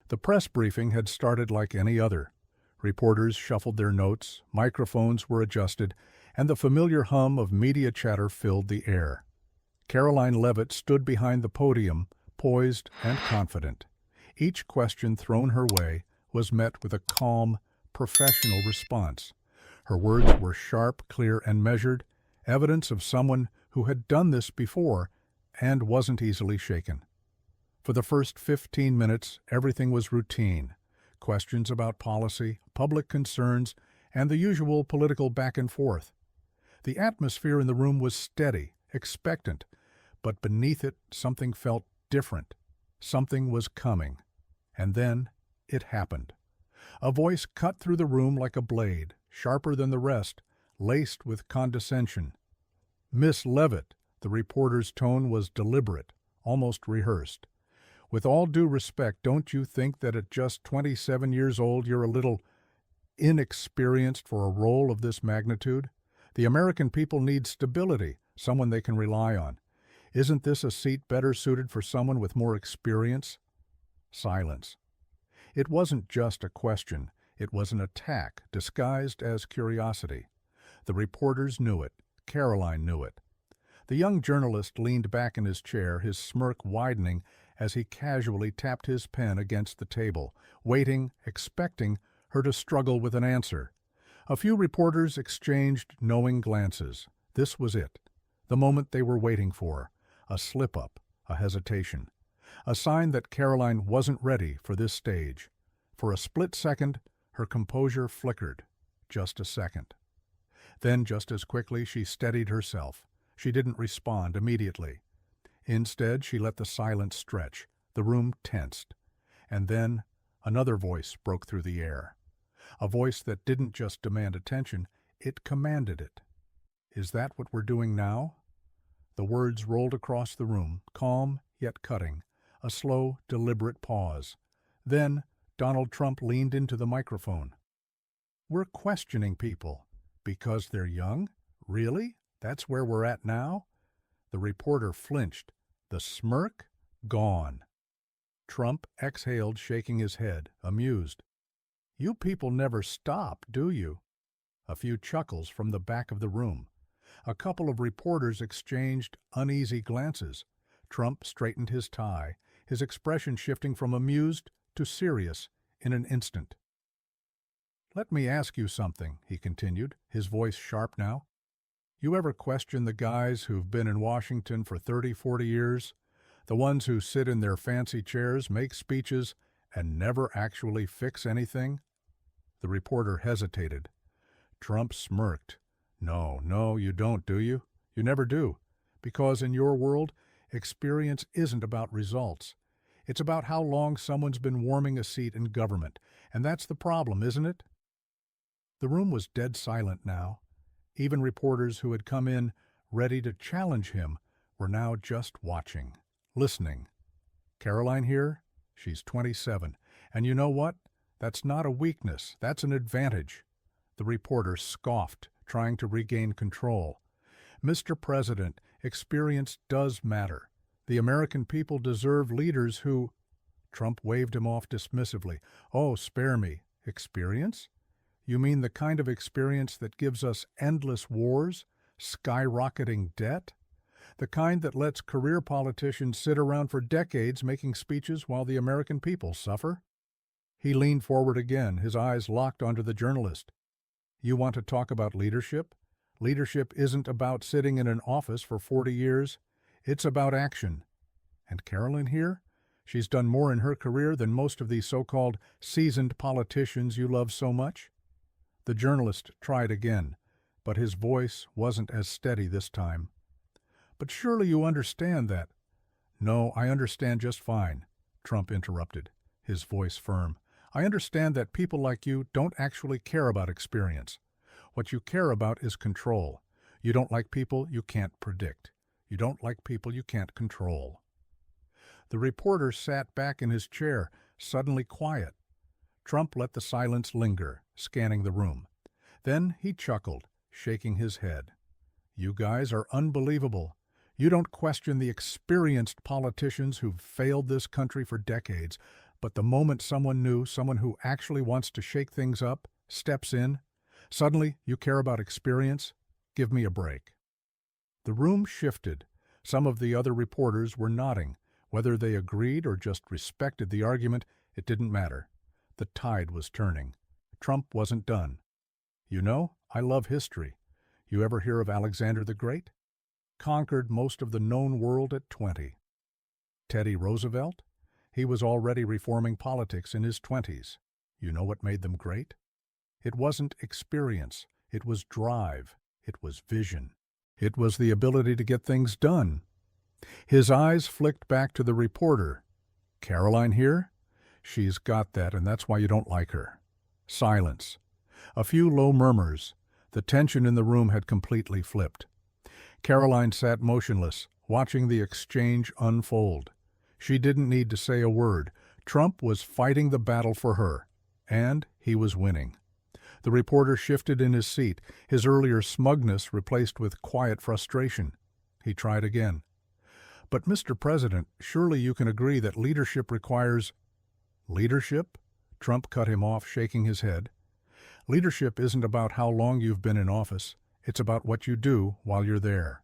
The press briefing had started like any other. Reporters shuffled their notes, microphones were adjusted, and the familiar hum of media chatter filled the air. Karoline Leavitt stood behind the podium, poised and confident. Each question thrown her way was met with a calm, professional response. Her words were sharp, clear, and measured, evidence of someone who had done this before and wasn't easily shaken. For the first 15 minutes, everything was routine. Questions about policy, public concerns, and the usual political back and forth. The atmosphere in the room was steady, expectant, but beneath it something felt different. Something was coming. And then it happened. A voice cut through the room like a blade, sharper than the rest, laced with condescension. "Miss Leavitt," the reporter's tone was deliberate, almost rehearsed. "With all due respect, don't you think that at just 27 years old you're a little inexperienced for a role of this magnitude? The American people need stability, someone they can rely on. Isn't this a seat better suited for someone with more experience?" Silence. It wasn't just a question. It was an attack, disguised as curiosity. The reporters knew it. Karoline knew it. The young journalist leaned back in his chair, his smirk widening as he casually tapped his pen against the table, waiting, expecting her to struggle with an answer. A few reporters exchanged knowing glances. This was it, the moment they were waiting for, a slip-up, a hesitation, a sign that Karoline wasn't ready for this stage. For a split second, her composure flickered. Just a second. Then, just as quickly, she steadied herself. She didn't respond immediately. Instead, she let the silence stretch. The room tensed. And then another voice broke through the air. A voice that didn't just demand attention, it commanded it. "Is that what we're doing now?" The words rolled across the room, calm yet cutting, a slow, deliberate pause. Then Donald Trump leaned into the microphone. "We're questioning people. Because they're young? Really? That's where we're at now?" The reporter flinched. The smirk gone. Trump exhaled, shaking his head, amused. "You people never stop, do you?" A few chuckles from the back of the room. A couple of reporters exchanged uneasy glances. Trump straightened his tie, his expression shifting from amused to serious in an instant. "Let me ask you something," he continued, his voice sharp now. "You ever question the guys who've been in Washington for 30, 40 years? The ones who sit in their fancy chairs, make speeches, and never actually fix anything?" The reporter hesitated. Trump smirked. No, you don't, do you? You never do. Because in your world, experience isn't about results. It's about how long someone's been warming a seat in government. And that's the problem, isn't it?" The room was dead silent now. Even reporters who had come in ready to challenge him were now just watching, listening. "Karoline here? She's 27. And you know what? That's not a weakness. That's an advantage." The reporter scoffed, trying to regain control. "Mr. President, experience does matter. The American people deserve leaders who—" Trump waved him off dismissively. "Oh, spare me. Experience? You mean the kind of experience that gives us endless wars, skyrocketing debt? The kind that lets career politicians sit around for decades making speeches while the American people suffer?" He leaned forward again, his eyes locked onto the journalist. "You want to talk about leadership? Leadership isn't about sitting in an office for 40 years. It's about action. And Karoline here? She's done more in her career than most of these so-called seasoned politicians you love so much." The journalist tried again, but his voice wasn't as steady this time. "But surely you understand that—" "No, I understand just fine," Trump interrupted, his voice firm. "I understand that people like you don't actually care about experience. What you care about is control. You don't like people you can't predict. You don't like people you can't control." The reporter sat back in his chair, suddenly quiet. Trump let the silence linger, scanning the room. Then he chuckled, shaking his head. "You guys are unbelievable. You don't question the experienced politicians who've failed this country for decades, But the moment someone new, someone who actually wants to shake things up, steps in, suddenly you care about experience? Give me a break. The room shifted. Some of the other reporters were nodding. Whether they agreed or just respected the argument, it didn't matter. The tide was turning. Trump wasn't done. You know, I love history. You ever hear of Alexander the Great? Conquered most of the known world at 20. Teddy Roosevelt? He was already reforming politics in his 20s. You know what made them great? It wasn't experience. It was drive. It was vision. It was the ability to get things done. His eyes flicked back to the reporter. Karoline here? She's got that, and that's why you don't like her. Silence. A few low murmurs. The tension in the room had completely flipped. Karoline sat motionless, watching the exchange unfold. She didn't need to say a word. Trump was fighting the battle for her, and he was winning. The reporter shifted in his seat, his earlier smugness replaced with quiet frustration. He tried again. But, Mr. President, surely you can agree that leadership requires— Leadership? Trump cut him off, shaking his head. Leadership isn't about how long you've been in office. It's about what you do while you're there.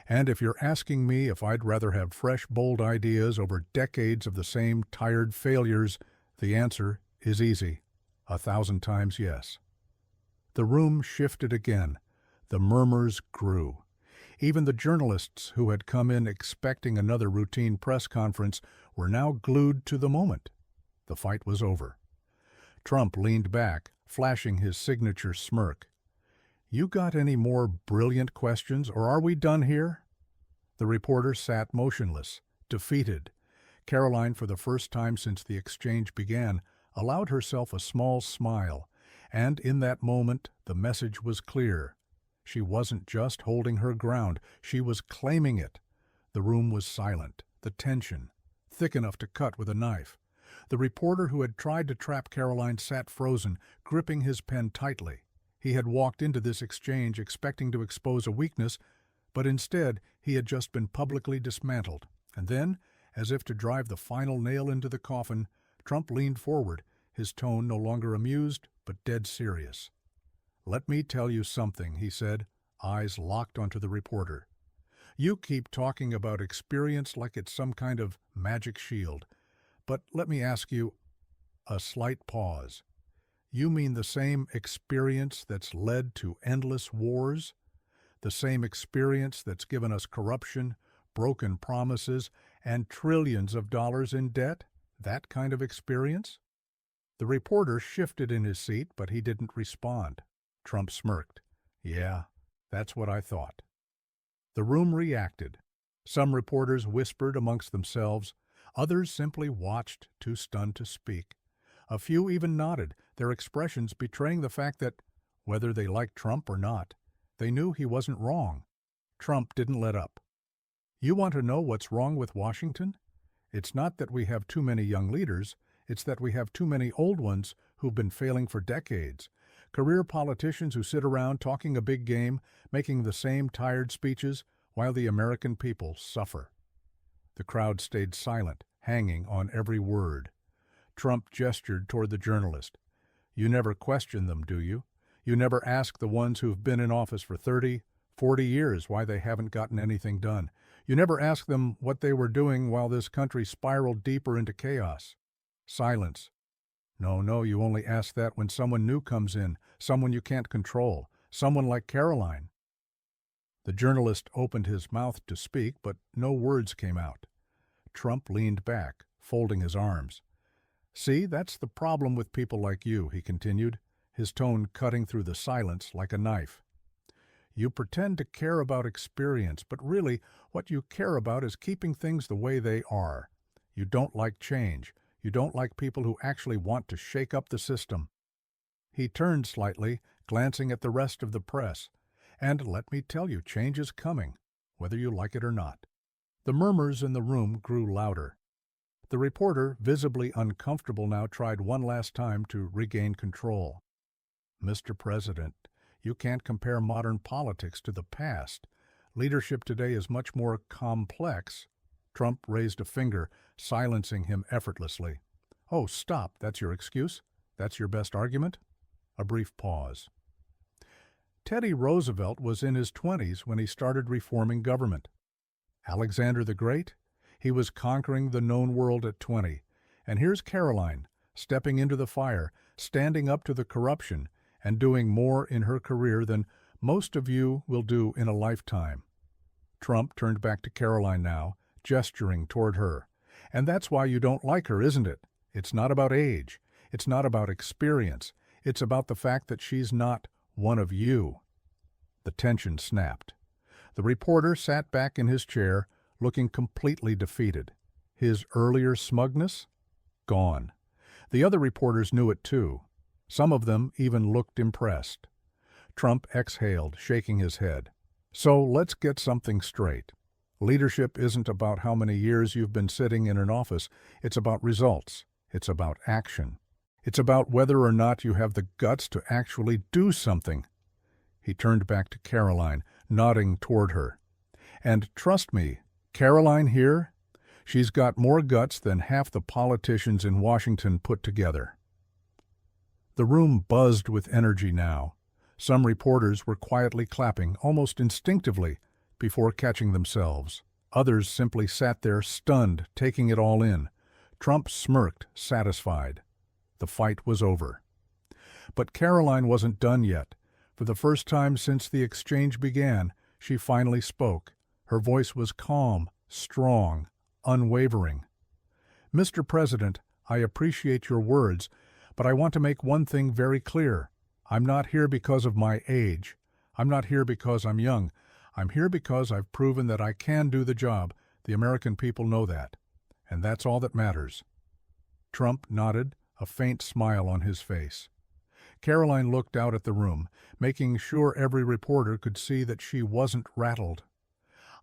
And if you're asking me if I'd rather have fresh, bold ideas over decades of the same tired failures, the answer is easy. 1,000 times yes. The room shifted again. The murmurs grew. Even the journalists who had come in expecting another routine press conference were now glued to the moment. The fight was over. Trump leaned back, flashing his signature smirk. You got any more brilliant questions, or are we done here? The reporter sat motionless, defeated. Karoline, for the first time since the exchange began, allowed herself a small smile, and in that moment the message was clear. She wasn't just holding her ground, she was claiming it. The room was silent, the tension thick enough to cut with a knife. The reporter who had tried to trap Karoline sat frozen, gripping his pen tightly. He had walked into this exchange expecting to expose a weakness, but instead he had just been publicly dismantled. And then, as if to drive the final nail into the coffin, Trump leaned forward, his tone no longer amused, but dead serious. Let me tell you something, he said, eyes locked onto the reporter. You keep talking about experience like it's some kind of magic shield. But let me ask you— a slight pause. You mean the same experience that's led to endless wars? The same experience that's given us corruption, broken promises, and trillions of dollars in debt? That kind of experience? The reporter shifted in his seat, but he didn't respond. Trump smirked. Yeah, that's what I thought. The room reacted. Some reporters whispered amongst themselves. Others simply watched, too stunned to speak. A few even nodded, their expressions betraying the fact that, whether they liked Trump or not, they knew he wasn't wrong. Trump didn't let up. You want to know what's wrong with Washington? It's not that we have too many young leaders, it's that we have too many old ones who've been failing for decades. Career politicians who sit around talking a big game, making the same tired speeches, while the American people suffer. The crowd stayed silent, hanging on every word. Trump gestured toward the journalist. You never question them, do you? You never ask the ones who've been in office for 30, 40 years why they haven't gotten anything done. You never ask them what they were doing while this country spiraled deeper into chaos. Silence. No, you only ask that when someone new comes in, someone you can't control, someone like Karoline. The journalist opened his mouth to speak, but no words came out. Trump leaned back, folding his arms. See, that's the problem with people like you, he continued, his tone cutting through the silence like a knife. You pretend to care about experience, but really what you care about is keeping things the way they are. You don't like change. You don't like people who actually want to shake up the system. He turned slightly, glancing at the rest of the press. And let me tell you, change is coming, whether you like it or not. The murmurs in the room grew louder. The reporter, visibly uncomfortable now, tried one last time to regain control. Mr. President, you can't compare modern politics to the past. Leadership today is much more complex. Trump raised a finger, silencing him effortlessly. Oh, stop, that's your excuse? That's your best argument? A brief pause. Teddy Roosevelt was in his 20s when he started reforming government. Alexander the Great? He was conquering the known world at 20. And here's Karoline, stepping into the fire, standing up to the corruption, and doing more in her career than most of you will do in a lifetime. Trump turned back to Karoline now, gesturing toward her. And that's why you don't like her, isn't it? It's not about age. It's not about experience. It's about the fact that she's not one of you. The tension snapped. The reporter sat back in his chair, looking completely defeated. His earlier smugness? Gone. The other reporters knew it too. Some of them even looked impressed. Trump exhaled, shaking his head. So let's get something straight. Leadership isn't about how many years you've been sitting in an office. It's about results. It's about action. It's about whether or not you have the guts to actually do something. He turned back to Karoline, nodding toward her. And trust me, Karoline here, she's got more guts than half the politicians in Washington put together. The room buzzed with energy now. Some reporters were quietly clapping, almost instinctively, before catching themselves. Others simply sat there, stunned, taking it all in. Trump smirked, satisfied. The fight was over. But Karoline wasn't done yet. For the first time since the exchange began, she finally spoke. Her voice was calm, strong, unwavering. Mr. President, I appreciate your words, but I want to make one thing very clear. I'm not here because of my age. I'm not here because I'm young. I'm here because I've proven that I can do the job. The American people know that. And that's all that matters. Trump nodded, a faint smile on his face. Karoline looked out at the room, making sure every reporter could see that she wasn't rattled.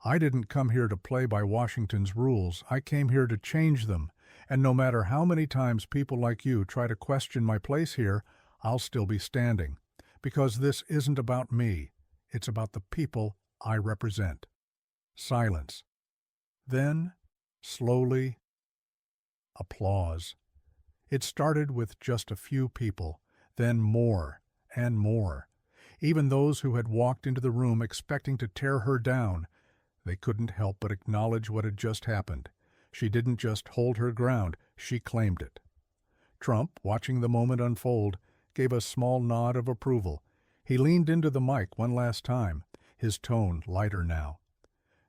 I didn't come here to play by Washington's rules. I came here to change them. And no matter how many times people like you try to question my place here, I'll still be standing. Because this isn't about me. It's about the people I represent. Silence. Then, slowly, applause. It started with just a few people, then more and more. Even those who had walked into the room expecting to tear her down, they couldn't help but acknowledge what had just happened. She didn't just hold her ground, she claimed it. Trump, watching the moment unfold, gave a small nod of approval. He leaned into the mic one last time, his tone lighter now.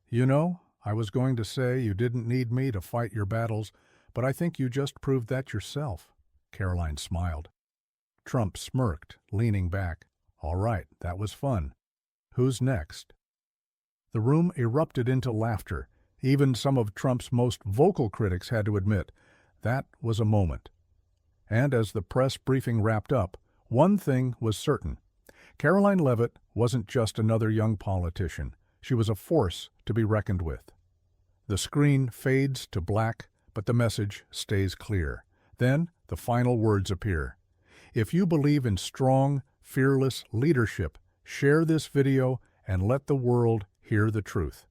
You know, I was going to say you didn't need me to fight your battles, but I think you just proved that yourself. Karoline smiled. Trump smirked, leaning back. All right, that was fun. Who's next? The room erupted into laughter. Even some of Trump's most vocal critics had to admit that was a moment. And as the press briefing wrapped up, one thing was certain. Karoline Leavitt wasn't just another young politician. She was a force to be reckoned with. The screen fades to black, but the message stays clear. Then the final words appear. If you believe in strong, fearless leadership, share this video and let the world hear the truth.